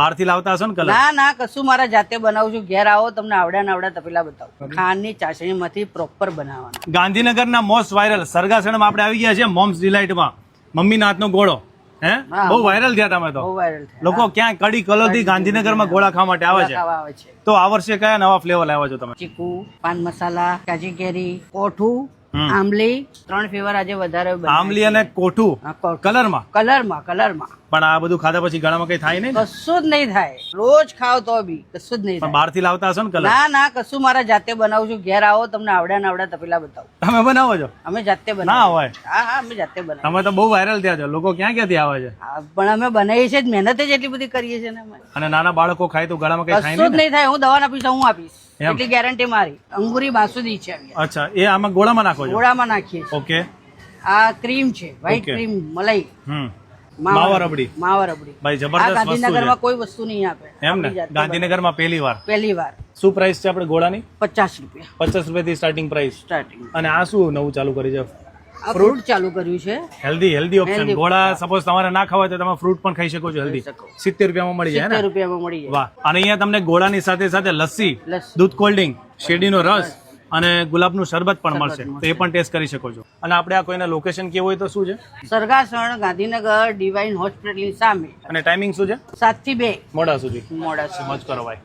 બહારથી લાવતા હશો ને કલર? ના ના, કશું મારા જાતે બનાવું છું. ઘેર આવો, તમને આવડા તપેલા બતાવું. ખાંડની ચાસણીમાંથી પ્રોપર બનાવવાના. ગાંધીનગરના મોસ્ટ વાયરલ સરગાસણમાં આપણે આવી ગયા છે મોમ્સ ડિલાઇટમાં. મમ્મીના હાથનો ગોળો હે બહુ વાયરલ થયા તમે તો. બહુ વાયરલ થયા. લોકો ક્યાં કડી કલોલથી ગાંધીનગરમાં ગોળા ખાવા માટે આવે છે. આવે છે. તો આ વર્ષે કયા નવા ફ્લેવર લાવ્યા છો તમે? ચીકુ, પાન મસાલા, કાજી કેરી, કોઠું, આંબલી, 3 ફ્લેવર આજે વધારે બનાવ્યા આંબલી અને કોઠું છે. કલરમાં. કલરમાં પણ આ બધું ખાધા પછી ગળામાં કઈ થાય નહીં ને? કશું જ નહીં થાય. રોજ ખાવ તો બી કશું જ નહીં પણ થાય. બહારથી લાવતા હશો ને કલર? ના ના, કશું મારા જાતે બનાવું છું. ઘેર આવો, તમને આવડા તપેલા બતાવું. તમે બનાવો છો? અમે જાતે ના બનાવીએ. હોય. હા અમે જાતે બનાવીએ. તમે તો બહુ વાયરલ થયા છો. લોકો ક્યાં ક્યાંથી આવે છે? હા, પણ અમે બનાવીએ છીએ જ, મહેનત જ એટલી બધી કરીએ છીએ ને અમે. અને નાના બાળકો ખાય તો ગળામાં કઈ થાય કશું જ નહીં ને? નહીં થાય. હું દવા આપીશ, હું આપીશ. એમ? એટલી ગેરંટી મારી. અંગુરી બાસુદી છે. અચ્છા, એ આમાં ગોળામાં નાખો છો? ગોળામાં નાખીએ છીએ. ઓકે. આ ક્રીમ છે, વ્હાઈટ Okay. ક્રીમ મલાઈ. માવા રબડી. માવા રબડી. ભાઈ આ જબરદસ્ત વસ્તુ ગાંધીનગરમાં છે. કોઈ વસ્તુ નહીં આપે. એમ ને? આપણી જાતે ગાંધીનગરમાં પહેલી વાર. પહેલી વાર. શું પ્રાઇસ છે આપણે ગોળાની? 50 રૂપિયા 50 રૂપિયાથી સ્ટાર્ટિંગ પ્રાઇસ. સ્ટાર્ટિંગ. અને આ શું નવું ચાલુ કરી છે? આ ફ્રૂટ ચાલુ કર્યું છે. Healthy option. Healthy. ગોળા સપોઝ તમારે ના ખાવા હોય તો તમે ફ્રૂટ પણ ખાઈ શકો છો હેલ્ધી. 70 રૂપિયામાં મળી જાય 70 ને? રૂપિયામાં મળી જાય. વાહ. અને અહીંયા તમને ગોળાની સાથે સાથે લસ્સી, લસ્સી. દૂધ કોલ્ડ ડ્રિંક, શેરડીનો રસ અને ગુલાબનું શરબત પણ મળશે. તો એ પણ ટેસ્ટ કરી શકો છો. અને આપણે આ કોઈના લોકેશન કેવું હોય તો શું છે? સરગાસણ, ગાંધીનગર, ડિવાઇન હોસ્પિટલની સામે. અને ટાઈમિંગ શું છે? 7 થી 2 મોડા સુધી. મોડા મોજ કરો ભાઈ.